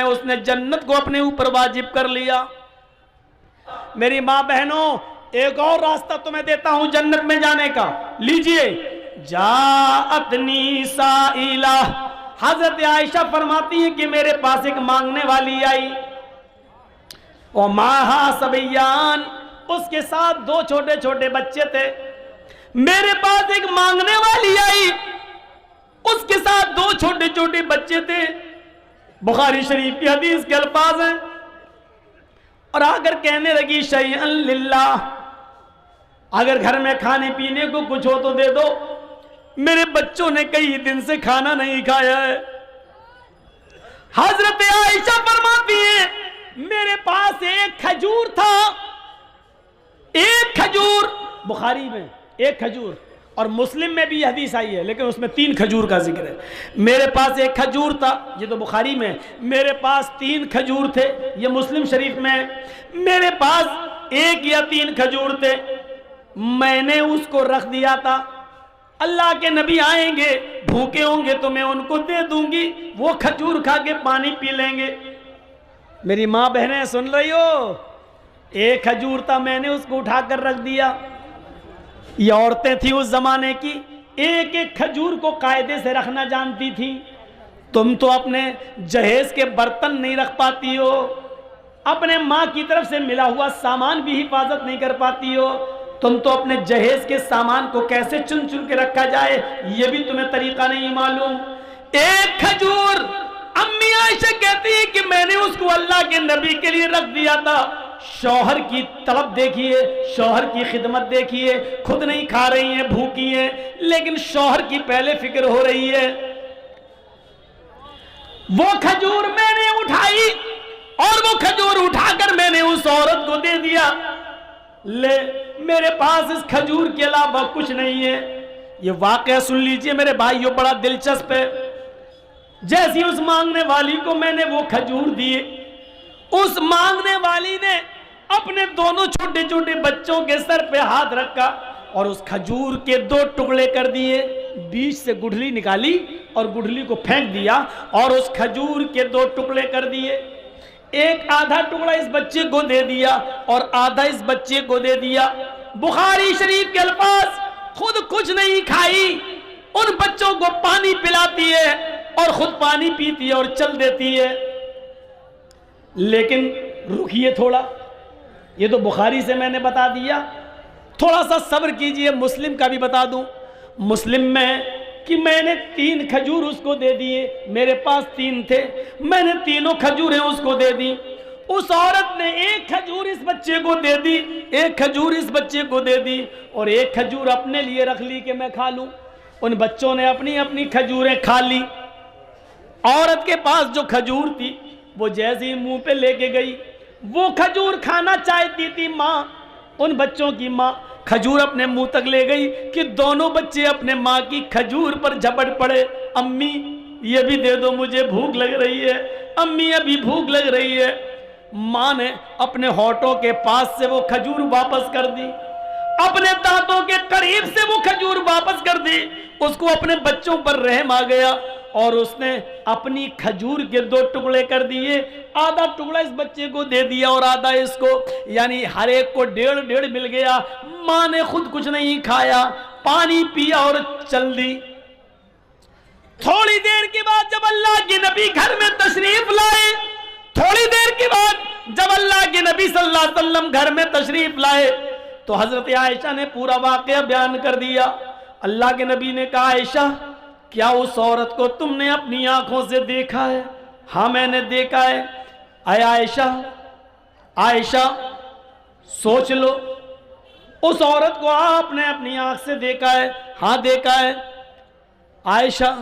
اس نے جنت کو اپنے اوپر واجب کر لیا۔ میری ماں بہنوں، ایک اور راستہ تمہیں دیتا ہوں جنت میں جانے کا، لیجئے۔ جاءتنی سائلہ، حضرت عائشہ فرماتی ہیں کہ میرے پاس ایک مانگنے والی آئی، ومعہا صبیان، اس کے ساتھ دو چھوٹے چھوٹے بچے تھے۔ میرے پاس ایک مانگنے والی آئی، اس کے ساتھ دو چھوٹے چھوٹے بچے تھے۔ بخاری شریف کی حدیث کے الفاظ ہیں، اور اگر کہنے لگی شیئا للہ، اگر گھر میں کھانے پینے کو کچھ ہو تو دے دو، میرے بچوں نے کئی دن سے کھانا نہیں کھایا ہے۔ حضرت عائشہ فرماتی ہیں میرے پاس ایک کھجور تھا، ایک کھجور، بخاری میں ایک کھجور، اور مسلم میں بھی حدیث آئی ہے لیکن اس میں 3 کھجور کا ذکر ہے۔ میرے پاس ایک کھجور تھا، یہ تو بخاری میں، میرے پاس 3 کھجور تھے، یہ مسلم شریف میں، میرے پاس 1 یا 3 کھجور تھے، میں نے اس کو رکھ دیا تھا، اللہ کے نبی آئیں گے بھوکے ہوں گے تو میں ان کو دے دوں گی، وہ کھجور کھا کے پانی پی لیں گے۔ میری ماں بہنیں سن رہی ہو، ایک کھجور تھا، میں نے اس کو اٹھا کر رکھ دیا۔ یہ عورتیں تھیں اس زمانے کی، ایک ایک کھجور کو قاعدے سے رکھنا جانتی تھی۔ تم تو اپنے جہیز کے برتن نہیں رکھ پاتی ہو، اپنے ماں کی طرف سے ملا ہوا سامان بھی حفاظت نہیں کر پاتی ہو، تم تو اپنے جہیز کے سامان کو کیسے چن چن کے رکھا جائے یہ بھی تمہیں طریقہ نہیں معلوم۔ ایک کھجور، امی عائشہ کہتی ہے کہ میں نے اس کو اللہ کے نبی کے لیے رکھ دیا تھا۔ شوہر کی طلب دیکھیے، شوہر کی خدمت دیکھیے، خود نہیں کھا رہی ہیں، بھوکی ہیں، لیکن شوہر کی پہلے فکر ہو رہی ہے۔ وہ کھجور میں نے اٹھائی اور وہ کھجور اٹھا کر میں نے اس عورت کو دے دیا، لے میرے پاس اس کھجور کے علاوہ کچھ نہیں ہے۔ یہ واقعہ سن لیجئے میرے بھائیوں، بڑا دلچسپ ہے۔ جیسی اس مانگنے والی کو میں نے وہ کھجور دیے، اس مانگنے والی نے اپنے دونوں چھوٹے چھوٹے بچوں کے سر پہ ہاتھ رکھا اور اس کھجور کے 2 ٹکڑے کر دیے، بیچ سے گٹھلی نکالی اور گٹھلی کو پھینک دیا اور اس کھجور کے 2 ٹکڑے کر دیے۔ ایک آدھا ٹکڑا اس بچے کو دے دیا اور آدھا اس بچے کو دے دیا۔ بخاری شریف کے الفاظ، خود کچھ نہیں کھائی، ان بچوں کو پانی پلاتی ہے اور خود پانی پیتی ہے اور چل دیتی ہے۔ لیکن رکیے تھوڑا، یہ تو بخاری سے میں نے بتا دیا، تھوڑا سا صبر کیجئے، مسلم کا بھی بتا دوں۔ مسلم میں کہ میں نے 3 کھجور اس کو دے دیے، میرے پاس 3 تھے، میں نے تینوں کھجوریں اس کو دے دی۔ اس عورت نے 1 کھجور اس بچے کو دے دی، 1 کھجور اس بچے کو دے دی اور 1 کھجور اپنے لیے رکھ لی کہ میں کھا لوں۔ ان بچوں نے اپنی اپنی کھجوریں کھا لی۔ عورت کے پاس جو کھجور تھی وہ جیسے ہی منہ پہ لے کے گئی، وہ کھجور کھانا چاہتی تھی ماں، ان بچوں کی ماں، کھجور اپنے منہ تک لے گئی کہ دونوں بچے اپنے ماں کی کھجور پر جھپٹ پڑے۔ امی یہ بھی دے دو، مجھے بھوک لگ رہی ہے، امی ابھی بھوک لگ رہی ہے۔ ماں نے اپنے ہونٹوں کے پاس سے وہ کھجور واپس کر دی، اپنے دانتوں کے قریب سے وہ کھجور واپس کر دی۔ اس کو اپنے بچوں پر رحم آ گیا اور اس نے اپنی کھجور کے 2 ٹکڑے کر دیے، آدھا ٹکڑا اس بچے کو دے دیا اور آدھا اس کو، یعنی ہر ایک کو 1.5 مل گیا۔ ماں نے خود کچھ نہیں کھایا، پانی پیا اور چل دی۔ تھوڑی دیر کے بعد جب اللہ کے نبی گھر میں تشریف لائے، تھوڑی دیر کے بعد جب اللہ کے نبی صلی اللہ علیہ وسلم گھر میں تشریف لائے تو حضرت عائشہ نے پورا واقعہ بیان کر دیا۔ اللہ کے نبی نے کہا، عائشہ کیا اس عورت کو تم نے اپنی آنکھوں سے دیکھا ہے؟ ہاں میں نے دیکھا ہے۔ اے عائشہ، عائشہ سوچ لو، اس عورت کو آپ نے اپنی آنکھ سے دیکھا ہے؟ ہاں دیکھا ہے۔ عائشہ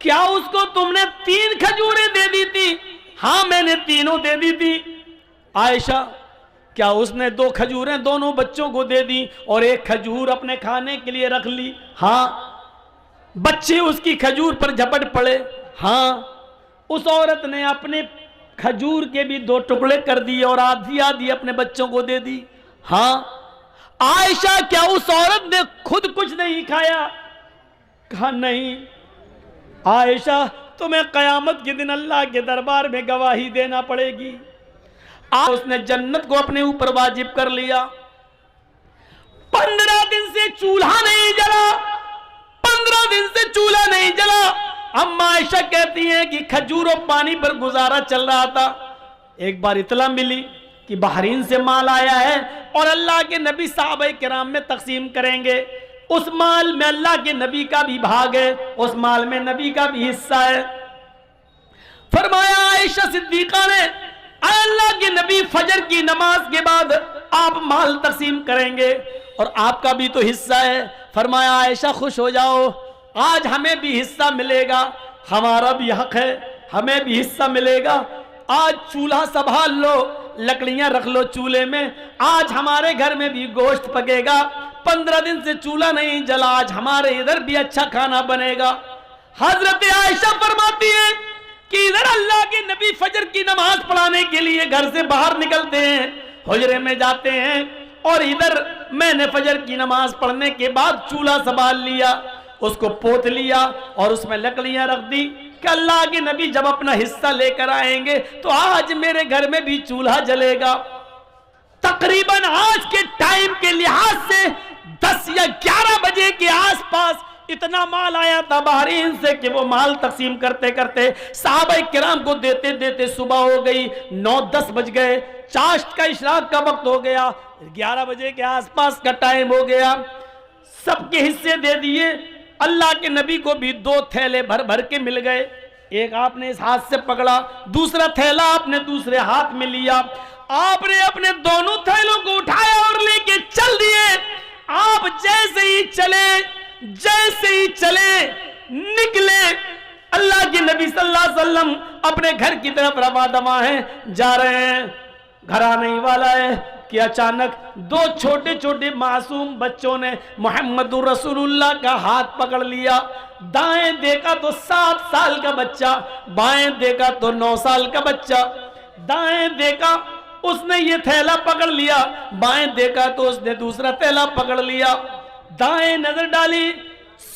کیا اس کو تم نے 3 کھجوریں دے دی تھی؟ ہاں میں نے تینوں دے دی تھی۔ عائشہ کیا اس نے 2 کھجوریں دونوں بچوں کو دے دی اور 1 کھجور اپنے کھانے کے لیے رکھ لی؟ ہاں۔ بچے اس کی کھجور پر جھپٹ پڑے؟ ہاں۔ اس عورت نے اپنے کھجور کے بھی 2 ٹکڑے کر دیے اور آدھی آدھی اپنے بچوں کو دے دی؟ ہاں۔ عائشہ کیا اس عورت نے خود کچھ نہیں کھایا؟ کہا نہیں۔ عائشہ تمہیں قیامت کے دن اللہ کے دربار میں گواہی دینا پڑے گی۔ آج اس نے جنت کو اپنے اوپر واجب کر لیا، 15 دن سے چولہا نہیں جلا، 15 دن سے چولہا نہیں جلا۔ اما عائشہ کہتی ہیں کہ کھجور و پانی پر گزارا چل رہا تھا، ایک بار اطلاع ملی کہ بحرین سے مال آیا ہے اور اللہ کے نبی صحابہ کرام میں تقسیم کریں گے، اس مال میں اللہ کے نبی کا بھی بھاگ ہے، اس مال میں نبی کا بھی حصہ ہے۔ فرمایا عائشہ صدیقہ نے، اے اللہ کے نبی فجر کی نماز کے بعد آپ مال تقسیم کریں گے اور آپ کا بھی تو حصہ ہے۔ فرمایا عائشہ خوش ہو جاؤ، آج ہمیں بھی حصہ ملے گا، ہمارا بھی حق ہے، ہمیں بھی حصہ ملے گا۔ آج چولہا سنبھال لو، لکڑیاں رکھ لو چولہے میں، آج ہمارے گھر میں بھی گوشت پکے گا، 15 دن سے چولہا نہیں جلا، آج ہمارے ادھر بھی اچھا کھانا بنے گا۔ حضرت عائشہ فرماتی ہے کہ ادھر اللہ کے نبی فجر کی نماز پڑھانے کے لیے گھر سے باہر نکلتے ہیں، حجرے میں جاتے ہیں، اور ادھر میں نے فجر کی نماز پڑھنے کے بعد چولہا سنبھال لیا، اس کو پوت لیا اور اس میں لکڑیاں رکھ دی کہ اللہ کے نبی جب اپنا حصہ لے کر آئیں گے تو آج میرے گھر میں بھی چولہا جلے گا۔ تقریباً آج کے ٹائم کے لحاظ سے 10 یا 11 بجے کے آس پاس اتنا مال آیا تھا بحرین سے کہ وہ مال تقسیم کرتے کرتے صحابہ کرام کو دیتے دیتے صبح ہو گئی، 9-10 بج گئے، چاشت کا اشراق کا وقت ہو گیا، 11 بجے کے آس پاس کا ٹائم ہو گیا، سب کے حصے دے دیے۔ اللہ کے نبی کو بھی 2 تھیلے بھر بھر کے مل گئے، ایک آپ نے اس ہاتھ سے پکڑا، دوسرا تھیلا آپ نے دوسرے ہاتھ میں لیا، آپ نے اپنے دونوں تھیلوں کو اٹھایا اور لے کے چل دیے۔ آپ جیسے ہی چلے نکلے، اللہ کے نبی صلی اللہ علیہ وسلم اپنے گھر کی طرف رواں دواں ہیں، جا رہے ہیں، گھر آنے ہی والا ہے کہ اچانک 2 چھوٹے چھوٹے معصوم بچوں نے محمد رسول اللہ کا ہاتھ پکڑ لیا۔ دائیں دیکھا تو 7 سال کا بچہ، بائیں دیکھا تو 9 سال کا بچہ۔ دائیں دیکھا اس نے یہ تھیلا پکڑ لیا، بائیں دیکھا تو اس نے دوسرا تھیلا پکڑ لیا۔ دائیں نظر ڈالی،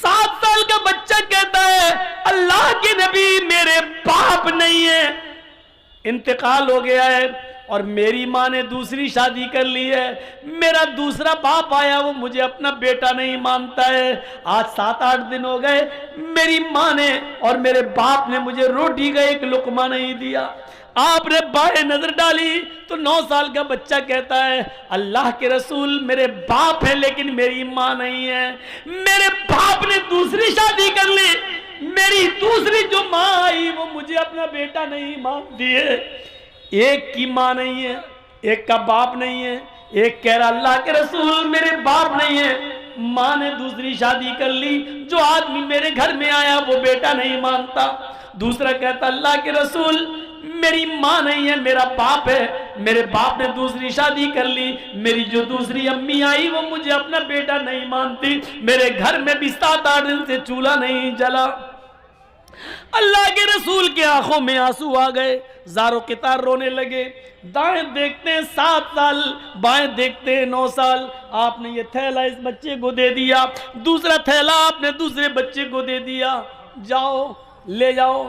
7 سال کا بچہ کہتا ہے اللہ کے نبی میرے باپ نہیں ہے، انتقال ہو گیا ہے، اور میری ماں نے دوسری شادی کر لی ہے، میرا دوسرا باپ آیا وہ مجھے اپنا بیٹا نہیں مانتا ہے، آج 7-8 دن ہو گئے، میری ماں نے اور میرے باپ نے مجھے روٹی کا ایک لقمہ نہیں دیا۔ آپ نے بائیں نظر ڈالی تو 9 سال کا بچہ کہتا ہے اللہ کے رسول میرے باپ ہے لیکن میری ماں نہیں ہے، میرے باپ نے دوسری شادی کر لی، میری دوسری جو ماں آئی وہ مجھے اپنا بیٹا نہیں مانتی ہے۔ ایک کی ماں نہیں ہے، ایک کا باپ نہیں ہے، ایک کہہ رہا اللہ کے رسول میرے باپ نہیں ہے، ماں نے دوسری شادی کر لی، جو آدمی میرے گھر میں آیا وہ بیٹا نہیں مانتا۔ دوسرا کہتا اللہ کے رسول میری ماں نہیں ہے، میرا باپ ہے، میرے باپ نے دوسری شادی کر لی، میری جو دوسری امی آئی وہ مجھے اپنا بیٹا نہیں مانتی، میرے گھر میں بھی 7-8 دن سے چولہا نہیں جلا۔ اللہ کے رسول کے آنکھوں میں آنسو آ گئے، زار و قطار رونے لگے۔ دائیں دیکھتے ہیں 7 سال، بائیں دیکھتے ہیں 9 سال۔ آپ نے یہ تھیلا اس بچے کو دے دیا، دوسرا تھیلا آپ نے دوسرے بچے کو دے دیا، جاؤ لے جاؤ۔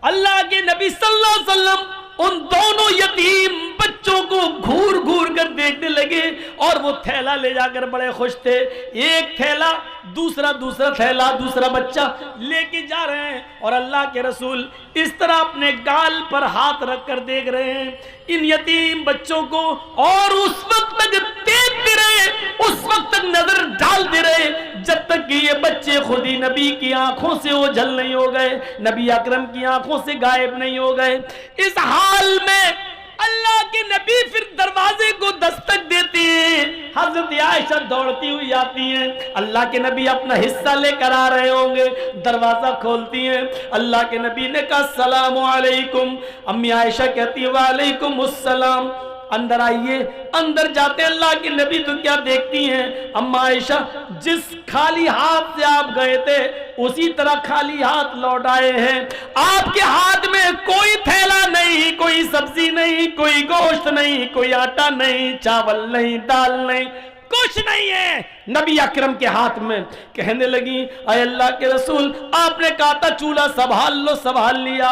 اللہ کے نبی صلی اللہ علیہ وسلم ان دونوں یتیم بچوں کو گھور گھور کر دیکھنے لگے اور وہ تھیلا لے جا کر بڑے خوش تھے۔ ایک تھیلا دوسرا تھیلا دوسرا بچہ لے کے جا رہے ہیں اور اللہ کے رسول اس طرح اپنے گال پر ہاتھ رکھ کر دیکھ رہے ہیں ان یتیم بچوں کو، اور اس وقت تک دیکھتے رہے، اس وقت تک نظر ڈالتے رہے جب تک کہ یہ بچے خود ہی نبی کی آنکھوں سے اوجھل نہیں ہو گئے، نبی اکرم کی آنکھوں سے غائب نہیں ہو گئے۔ اس حال میں اللہ کے نبی پھر دروازے کو دستک دیتے ہیں، حضرت عائشہ دوڑتی ہوئی آتی ہیں، اللہ کے نبی اپنا حصہ لے کر آ رہے ہوں گے، دروازہ کھولتی ہیں، اللہ کے نبی نے کہا السلام علیکم، امی عائشہ کہتی ہے وعلیکم السلام، اندر آئیے۔ اندر جاتے اللہ کے نبی تو کیا دیکھتی ہیں اما عائشہ، جس خالی ہاتھ سے آپ گئے تھے اسی طرح خالی ہاتھ لوٹ آئے ہیں، آپ کے ہاتھ میں کوئی تھیلا نہیں، کوئی سبزی نہیں، کوئی گوشت نہیں، کوئی آٹا نہیں، چاول نہیں، دال نہیں، کچھ نہیں ہے نبی اکرم کے ہاتھ میں. کہنے لگی اے اللہ کے رسول آپ نے کہا تھا چولہا سنبھال لو, سنبھال لیا.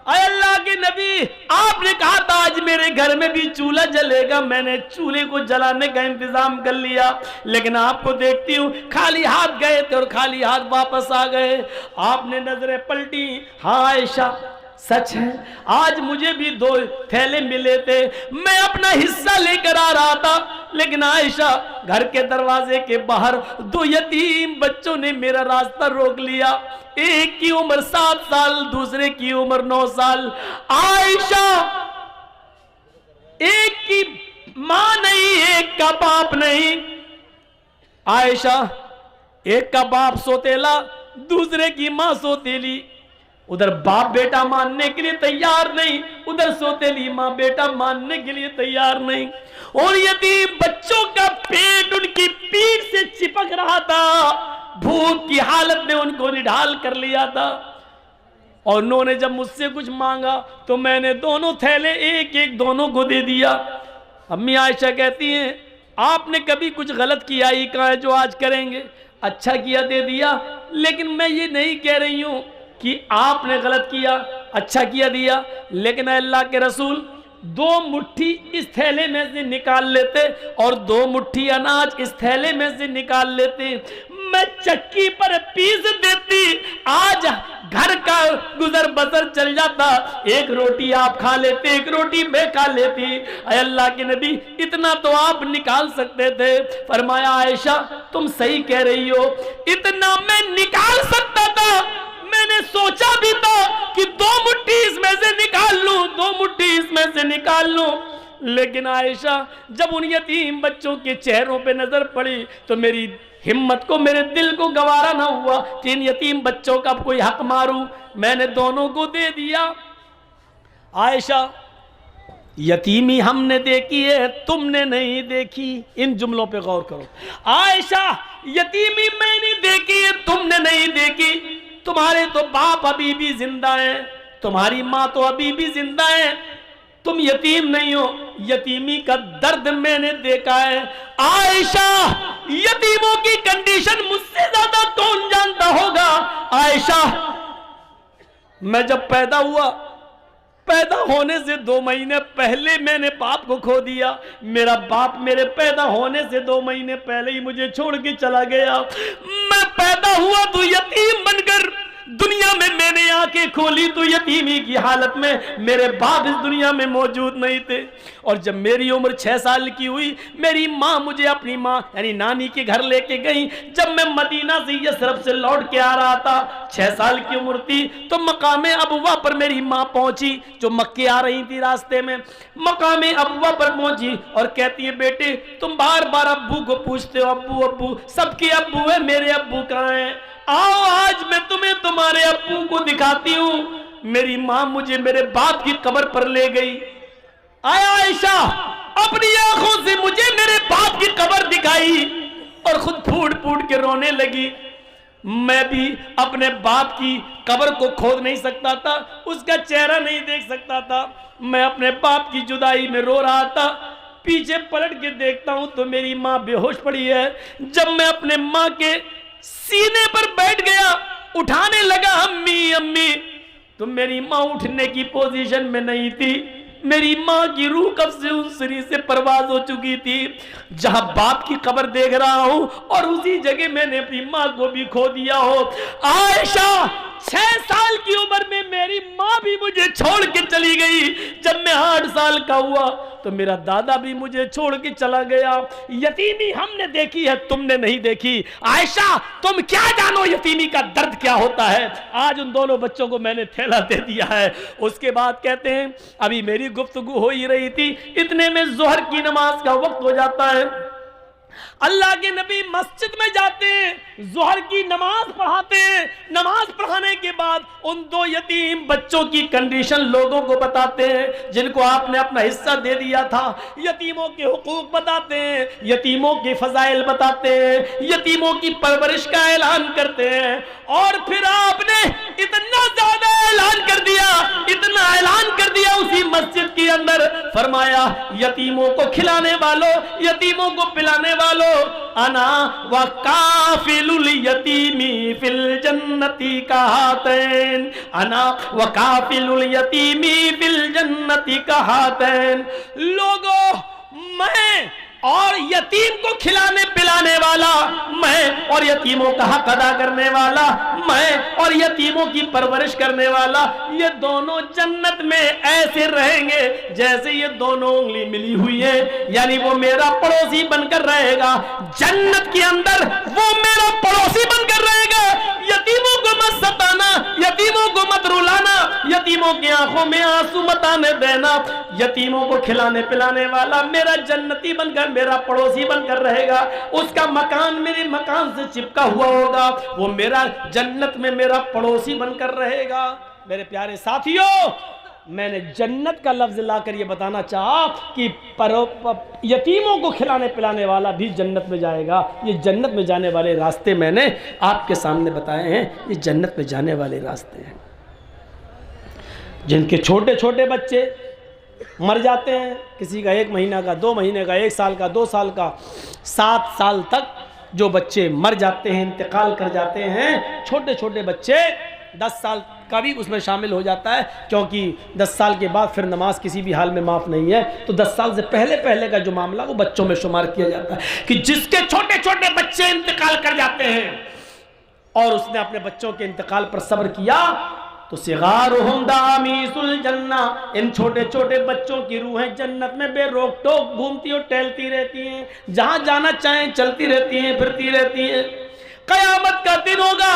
اے اللہ کے نبی آپ نے کہا تھا آج میرے گھر میں بھی چولہا جلے گا, میں نے چولہے کو جلانے کا انتظام کر لیا, لیکن آپ کو دیکھتی ہوں خالی ہاتھ گئے تھے اور خالی ہاتھ واپس آ گئے. آپ نے نظریں پلٹی, ہاں عائشہ سچ ہے آج مجھے بھی 2 تھیلے ملے تھے, میں اپنا حصہ لے کر آ رہا تھا, لیکن عائشہ گھر کے دروازے کے باہر 2 یتیم بچوں نے میرا راستہ روک لیا. ایک کی عمر 7 سال, دوسرے کی عمر 9 سال. عائشہ ایک کی ماں نہیں, ایک کا باپ نہیں. عائشہ ایک کا باپ سوتیلا, دوسرے کی ماں سوتیلی. ادھر باپ بیٹا ماننے کے لیے تیار نہیں, ادھر سوتیلی ماں بیٹا ماننے کے لیے تیار نہیں. اور یتیم بچوں کا پیٹ ان کی پیٹھ سے چپک رہا تھا, بھوک کی حالت میں ان کو نڈھال کر لیا تھا. اور انہوں نے جب مجھ سے کچھ مانگا تو میں نے دونوں تھیلے ایک ایک دونوں کو دے دیا. امی عائشہ کہتی ہیں آپ نے کبھی کچھ غلط کیا ہی کہاں ہے جو آج کریں گے, اچھا کیا دے دیا. لیکن میں یہ نہیں کہہ رہی ہوں کہ آپ نے غلط کیا, اچھا کیا دیا, لیکن اے اللہ کے رسول 2 مٹھی اس تھیلے میں سے نکال لیتے اور 2 مٹھی اناج اس تھیلے میں سے نکال لیتے, میں چکی پر پیس دیتی, آج گھر کا گزر بسر چل جاتا. 1 روٹی آپ کھا لیتے, 1 روٹی میں کھا لیتی. اے اللہ کے نبی اتنا تو آپ نکال سکتے تھے. فرمایا عائشہ تم صحیح کہہ رہی ہو, اتنا میں نکال سکتا تھا, میں نے سوچا بھی تھا کہ 2 مٹھی اس میں سے نکال لوں, 2 مٹھی اس میں سے نکال لوں. لیکن عائشہ جب ان یتیم بچوں کے چہروں پہ نظر پڑی تو میری ہمت کو, میرے دل کو گوارا نہ ہوا کہ ان یتیم بچوں کا کوئی حق ماروں. میں نے دونوں کو دے دیا. عائشہ یتیمی ہم نے دیکھی ہے, تم نے نہیں دیکھی. ان جملوں پہ غور کرو. عائشہ یتیمی میں نے دیکھی ہے, تم نے نہیں دیکھی. تمہارے تو باپ ابھی بھی زندہ ہیں, تمہاری ماں تو ابھی بھی زندہ ہے, تم یتیم نہیں ہو. یتیمی کا درد میں نے دیکھا ہے. عائشہ یتیموں کی کنڈیشن مجھ سے زیادہ کون جانتا ہوگا. عائشہ میں جب پیدا ہوا, پیدا ہونے سے 2 مہینے پہلے میں نے باپ کو کھو دیا. میرا باپ میرے پیدا ہونے سے 2 مہینے پہلے ہی مجھے چھوڑ کے چلا گیا. میں پیدا ہوا تو یتیم بن کر دنیا میں نے آنکھیں کھولی تو یتیمی کی حالت میں, میرے باپ اس دنیا میں موجود نہیں تھے. اور جب میری عمر 6 سال کی ہوئی, میری ماں مجھے اپنی ماں یعنی نانی کے گھر لے کے گئی. جب میں مدینہ سے یثرب سے لوٹ کے آ رہا تھا, 6 سال کی عمر تھی, تو مقام ابوا پر میری ماں پہنچی جو مکے آ رہی تھی. راستے میں مقام ابوا پر پہنچی اور کہتی ہے بیٹے تم بار بار ابو کو پوچھتے ہو, ابو ابو, سب کے ابو ہے, میرے ابو کہاں ہیں؟ آؤ آج میں تمہیں تمہارے ابو کو دکھاتی ہوں. میری ماں مجھے میرے باپ کی قبر پر لے گئی. آیا عائشہ اپنی آنکھوں سے مجھے میرے باپ کی قبر دکھائی اور خود پھوٹ پھوٹ کے رونے لگی. میں بھی اپنے باپ کی قبر کو کھود نہیں سکتا تھا, اس کا چہرہ نہیں دیکھ سکتا تھا. میں اپنے باپ کی جدائی میں رو رہا تھا. پیچھے پلٹ کے دیکھتا ہوں تو میری ماں بے ہوش پڑی ہے. جب میں اپنے ماں کے سینے پر بیٹھ گیا, اٹھانے لگا امی امی, تو میری ماں اٹھنے کی پوزیشن میں نہیں تھی. میری ماں کی روح کب سے ان سری سے پرواز ہو چکی تھی. جہاں باپ کی قبر دیکھ رہا ہوں اور اسی جگہ میں نے اپنی ماں کو بھی کھو دیا ہو. عائشہ 6 سال کی عمر میں میری ماں بھی مجھے چھوڑ کے چلی گئی. جب میں 8 سال کا ہوا تو میرا دادا بھی مجھے چھوڑ کے چلا گیا. یتیمی ہم نے دیکھی ہے, تم نے نہیں دیکھی. عائشہ تم کیا جانو یتیمی کا درد کیا ہوتا ہے. آج ان دونوں بچوں کو میں نے تھیلا دے دیا ہے. اس کے بعد کہتے ہیں ابھی میری گفتگو ہو ہی رہی تھی, اتنے میں ظہر کی نماز کا وقت ہو جاتا ہے. اللہ کے نبی مسجد میں جاتے ہیں, ظہر کی نماز پڑھاتے ہیں. نماز پڑھانے کے بعد ان 2 یتیم بچوں کی کنڈیشن لوگوں کو بتاتے ہیں جن کو آپ نے اپنا حصہ دے دیا تھا. یتیموں کے حقوق بتاتے ہیں, یتیموں کے فضائل بتاتے ہیں, یتیموں کی پرورش کا اعلان کرتے ہیں. اور پھر آپ نے اتنا زیادہ اعلان کر دیا, اتنا اعلان کر دیا اسی مسجد کے اندر فرمایا یتیموں کو کھلانے والوں، یتیموں کو پلانے والوں، انا وکافل الیتیمی فی الجنتی کہاتین، انا وکافل الیتیمی فی الجنتی کہاتین، لوگوں میں اور یتیم کو کھلانے پلانے والا میں، اور یتیموں کا حق ادا کرنے والا میں، اور یتیموں کی پرورش کرنے والا، یہ دونوں جنت میں ایسے رہیں گے جیسے یہ دونوں انگلی ملی ہوئی ہے، یعنی وہ میرا پڑوسی بن کر رہے گا جنت کے اندر، وہ میرا پڑوسی بن کر رہے گا۔ یتیموں کو مت ستانا، یتیموں کو مت رلانا، یتیموں کی آنکھوں میں آنسو مت آنے دینا، یتیموں کو کھلانے پلانے والا میرا جنتی بن کر، میرا پڑوسی بن کر رہے گا، اس کا مکان میرے مکان سے چپکا ہوا ہوگا، وہ میرا جنت میں میرا پڑوسی بن کر رہے گا۔ میرے پیارے ساتھیوں، میں نے جنت کا لفظ لا کر یہ بتانا چاہا کہ یتیموں کو کھلانے پلانے والا بھی جنت میں جائے گا۔ یہ جنت میں جانے والے راستے میں نے آپ کے سامنے بتائے ہیں، یہ جنت میں جانے والے راستے ہیں۔ جن کے چھوٹے چھوٹے بچے مر جاتے ہیں، کسی کا 1 مہینہ کا، 2 مہینے کا، 1 سال کا، 2 سال کا، 7 سال تک جو بچے مر جاتے ہیں، انتقال کر جاتے ہیں، چھوٹے چھوٹے بچے، 10 سال کا بھی اس میں شامل ہو جاتا ہے، کیونکہ 10 سال کے بعد پھر نماز کسی بھی حال میں معاف نہیں ہے، تو 10 سال سے پہلے کا جو معاملہ وہ بچوں میں شمار کیا جاتا ہے کہ جس کے چھوٹے چھوٹے بچے انتقال کر جاتے ہیں اور اس نے اپنے بچوں کے انتقال پر صبر کیا، تو صغارہم دامیس الجنہ، ان چھوٹے چھوٹے بچوں کی روحیں جنت میں بے روک ٹوک گھومتی اور ٹہلتی رہتی ہیں، جہاں جانا چاہیں چلتی رہتی ہیں، پھرتی رہتی ہیں۔ قیامت کا دن ہوگا،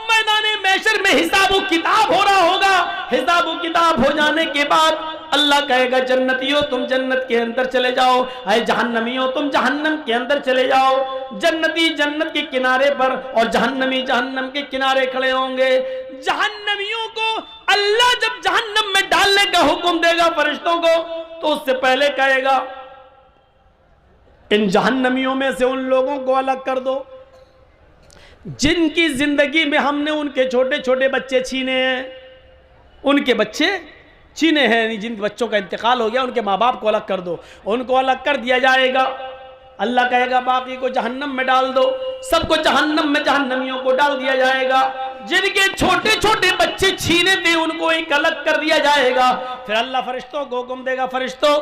میدان محشر میں حساب و کتاب ہو رہا ہوگا، حساب و کتاب ہو جانے کے بعد اللہ کہے گا جنتیوں تم جنت کے اندر چلے جاؤ، اے جہنمیوں تم جہنم کے اندر چلے جاؤ۔ جنتی جنت کے کنارے پر اور جہنمی جہنم کے کنارے کھڑے ہوں گے۔ جہنمیوں کو اللہ جب جہنم میں ڈالنے کا حکم دے گا فرشتوں کو، تو اس سے پہلے کہے گا ان جہنمیوں میں سے ان لوگوں کو الگ کر دو جن کی زندگی میں ہم نے ان کے چھوٹے چھوٹے بچے چھینے ہیں، ان کے بچے چھینے ہیں، یعنی جن بچوں کا انتقال ہو گیا ان کے ماں باپ کو الگ کر دو، ان کو الگ کر دیا جائے گا۔ اللہ کہے گا باقی کو جہنم میں ڈال دو، سب کو جہنم میں جہنمیوں کو ڈال دیا جائے گا۔ جن کے چھوٹے چھوٹے بچے چھینے تھے ان کو ایک الگ کر دیا جائے گا۔ پھر اللہ فرشتوں کو حکم دے گا فرشتوں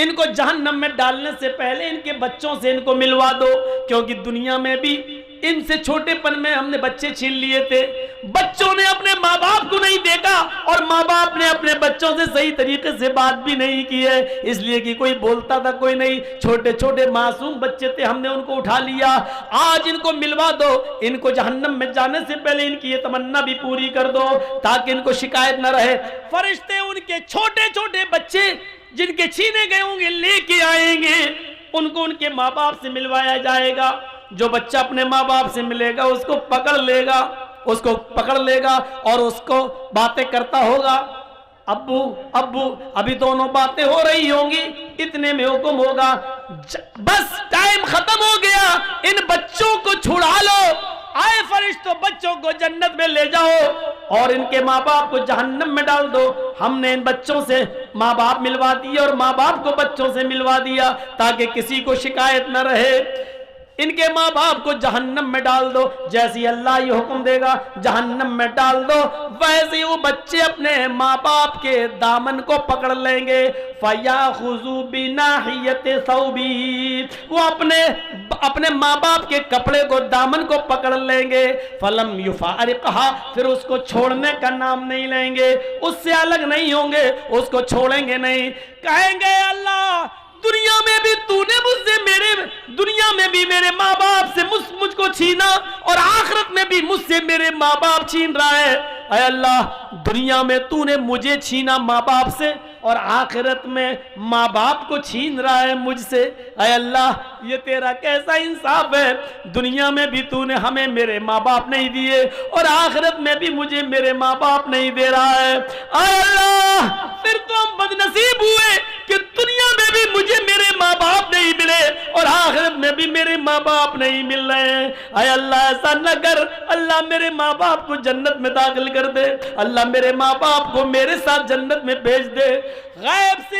ان کو جہنم میں ڈالنے سے پہلے ان کے بچوں سے ان کو ملوا دو، کیونکہ دنیا میں بھی ان سے چھوٹے پن میں ہم نے بچے چھین لیے تھے، بچوں نے اپنے ماں باپ کو نہیں دیکھا اور ماں باپ نے اپنے بچوں سے صحیح طریقے سے بات بھی نہیں کی ہے، اس لیے کہ کوئی بولتا تھا کوئی نہیں، چھوٹے چھوٹے معصوم بچے تھے ہم نے ان کو اٹھا لیا۔ آج ان کو ملوا دو، ان کو جہنم میں جانے سے پہلے ان کی یہ تمنا بھی پوری کر دو تاکہ ان کو شکایت نہ رہے۔ فرشتے ان کے چھوٹے چھوٹے بچے جن کے چھینے گئے ہوں گے لے کے آئیں گے، ان کو ان کے ماں باپ سے ملوایا جائے گا۔ جو بچہ اپنے ماں باپ سے ملے گا اس کو پکڑ لے گا، اس کو پکڑ لے گا اور اس کو باتیں کرتا ہوگا، ابو ابو، ابھی دونوں باتیں ہو رہی ہوں گی، اتنے میں حکم ہوگا بس ٹائم ختم ہو گیا، ان بچوں کو چھڑا لو، آئے فرشتوں بچوں کو جنت میں لے جاؤ اور ان کے ماں باپ کو جہنم میں ڈال دو۔ ہم نے ان بچوں سے ماں باپ ملوا دیے اور ماں باپ کو بچوں سے ملوا دیا تاکہ کسی کو شکایت نہ رہے۔ ان کے ماں باپ کو جہنم میں ڈال دو، جیسے اللہ یہ حکم دے گا جہنم میں ڈال دو، ویسے وہ بچے اپنے ماں باپ کے دامن کو پکڑ لیں گے۔ فَيَأْخُذُوا بِنَاحِيَةِ ثَوْبِهِ، وہ اپنے ماں باپ کے کپڑے کو دامن کو پکڑ لیں گے۔ فَلَمْ يُفَارِقْهَا، پھر اس کو چھوڑنے کا نام نہیں لیں گے، اس سے الگ نہیں ہوں گے، اس کو چھوڑیں گے نہیں، کہیں گے اللہ دنیا میں بھی تو نے مجھ سے دنیا میں بھی میرے ماں باپ سے مجھ کو چھینا اور آخرت میں بھی مجھ سے میرے ماں باپ چھین رہا ہے۔ اے اللہ دنیا میں تو نے مجھے چھینا ماں باپ سے اور آخرت میں ماں باپ کو چھین رہا ہے مجھ سے، اے اللہ یہ تیرا کیسا انصاف ہے، دنیا میں بھی تو نے ہمیں میرے ماں باپ نہیں دیے اور آخرت میں بھی مجھے میرے ماں باپ نہیں دے رہا ہے۔ اے اللہ پھر تو ہم بدنصیب ہوئے کہ دنیا میں بھی مجھے میرے ماں باپ نہیں ملے اور آخرت میں بھی میرے ماں باپ نہیں مل رہے ہیں۔ اے اللہ ایسا نہ کر، اللہ میرے ماں باپ کو جنت میں داخل کر دے، اللہ میرے ماں باپ کو میرے ساتھ جنت میں بھیج دے۔ غیب سے